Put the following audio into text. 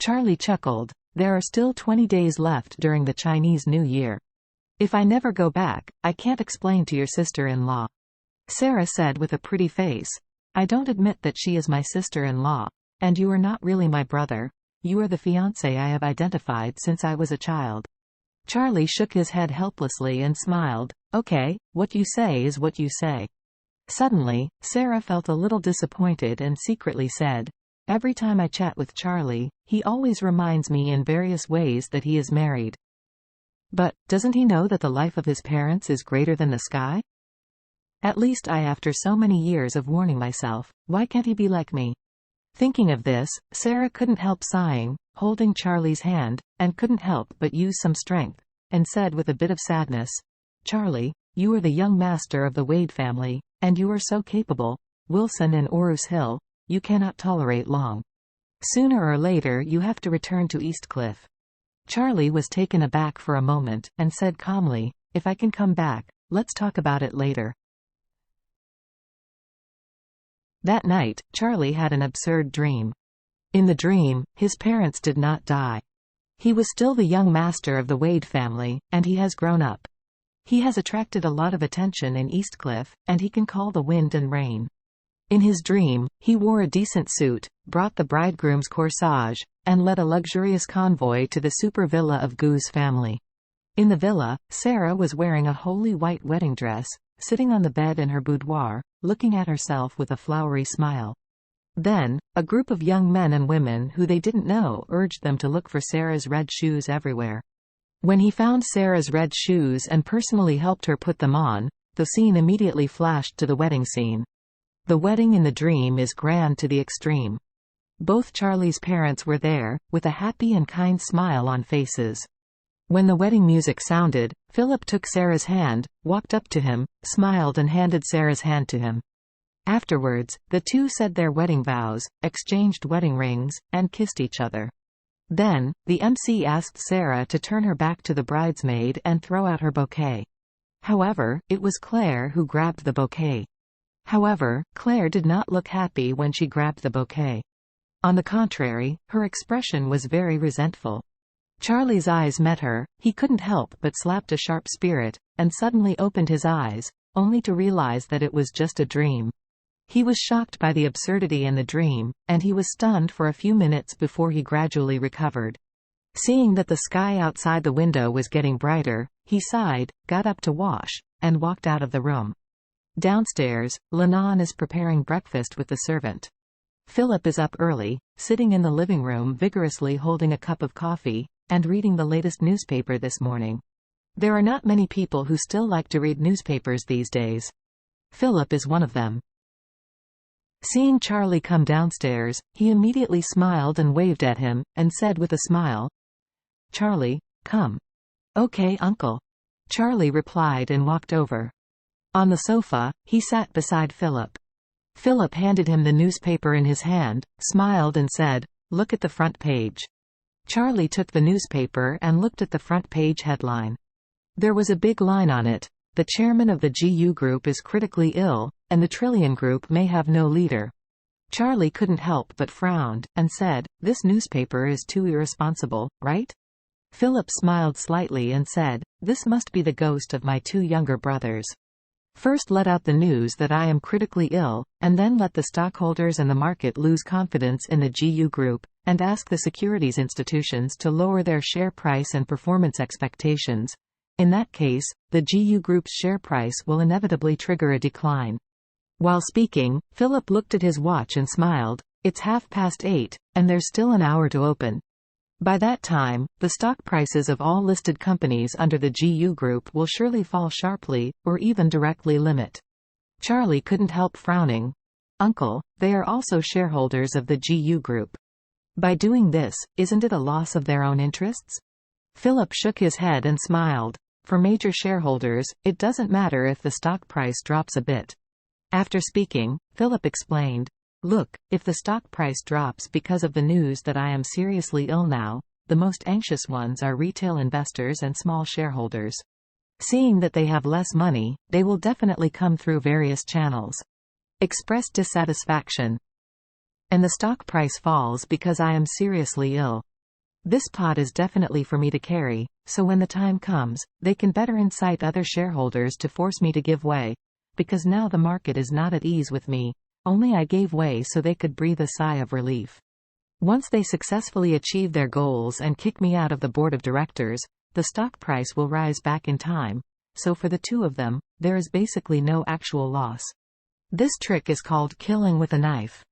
Charlie chuckled. There are still 20 days left during the Chinese New Year. If I never go back, I can't explain to your sister-in-law. Sarah said with a pretty face. I don't admit that she is my sister-in-law. And you are not really my brother. You are the fiancé I have identified since I was a child. Charlie shook his head helplessly and smiled. Okay, what you say is what you say. Suddenly, Sarah felt a little disappointed and secretly said, every time I chat with Charlie, he always reminds me in various ways that he is married. But, doesn't he know that the life of his parents is greater than the sky? At least after so many years of warning myself, why can't he be like me? Thinking of this, Sarah couldn't help sighing, holding Charlie's hand, and couldn't help but use some strength, and said with a bit of sadness, Charlie, you are the young master of the Wade family, and you are so capable. Wilson and Orus Hill, you cannot tolerate long. Sooner or later you have to return to Eastcliff. Charlie was taken aback for a moment, and said calmly, if I can come back, let's talk about it later. That night, Charlie had an absurd dream. In the dream, his parents did not die. He was still the young master of the Wade family, and he has grown up. He has attracted a lot of attention in Eastcliff, and he can call the wind and rain. In his dream, he wore a decent suit, brought the bridegroom's corsage, and led a luxurious convoy to the super villa of Goo's family. In the villa, Sarah was wearing a wholly white wedding dress, sitting on the bed in her boudoir, looking at herself with a flowery smile. Then, a group of young men and women who they didn't know urged them to look for Sarah's red shoes everywhere. When he found Sarah's red shoes and personally helped her put them on, the scene immediately flashed to the wedding scene. The wedding in the dream is grand to the extreme. Both Charlie's parents were there, with a happy and kind smile on faces. When the wedding music sounded, Philip took Sarah's hand, walked up to him, smiled and handed Sarah's hand to him. Afterwards, the two said their wedding vows, exchanged wedding rings, and kissed each other. Then, the MC asked Sarah to turn her back to the bridesmaid and throw out her bouquet. However, it was Claire who grabbed the bouquet. However, Claire did not look happy when she grabbed the bouquet. On the contrary, her expression was very resentful. Charlie's eyes met her, he couldn't help but slapped a sharp spirit, and suddenly opened his eyes, only to realize that it was just a dream. He was shocked by the absurdity in the dream, and he was stunned for a few minutes before he gradually recovered. Seeing that the sky outside the window was getting brighter, he sighed, got up to wash, and walked out of the room. Downstairs, Lennon is preparing breakfast with the servant. Philip is up early, sitting in the living room vigorously holding a cup of coffee, and reading the latest newspaper this morning. There are not many people who still like to read newspapers these days. Philip is one of them. Seeing Charlie come downstairs, he immediately smiled and waved at him, and said with a smile, Charlie, come. Okay, uncle. Charlie replied and walked over. On the sofa, he sat beside Philip. Philip handed him the newspaper in his hand, smiled and said, look at the front page. Charlie took the newspaper and looked at the front page headline. There was a big line on it. The chairman of the GU Group is critically ill, and the Trillion Group may have no leader. Charlie couldn't help but frowned, and said, this newspaper is too irresponsible, right? Philip smiled slightly and said, this must be the ghost of my two younger brothers. First let out the news that I am critically ill, and then let the stockholders and the market lose confidence in the GU Group, and ask the securities institutions to lower their share price and performance expectations. In that case, the GU Group's share price will inevitably trigger a decline. While speaking, Philip looked at his watch and smiled. It's 8:30, and there's still an hour to open. By that time, the stock prices of all listed companies under the GU Group will surely fall sharply, or even directly limit. Charlie couldn't help frowning. Uncle, they are also shareholders of the GU Group. By doing this, isn't it a loss of their own interests? Philip shook his head and smiled. For major shareholders, it doesn't matter if the stock price drops a bit. After speaking, Philip explained, look, if the stock price drops because of the news that I am seriously ill now, the most anxious ones are retail investors and small shareholders. Seeing that they have less money, they will definitely come through various channels. Express dissatisfaction. And the stock price falls because I am seriously ill. This pot is definitely for me to carry, so when the time comes, they can better incite other shareholders to force me to give way. Because now the market is not at ease with me, only I gave way so they could breathe a sigh of relief. Once they successfully achieve their goals and kick me out of the board of directors, the stock price will rise back in time, so for the two of them, there is basically no actual loss. This trick is called killing with a knife.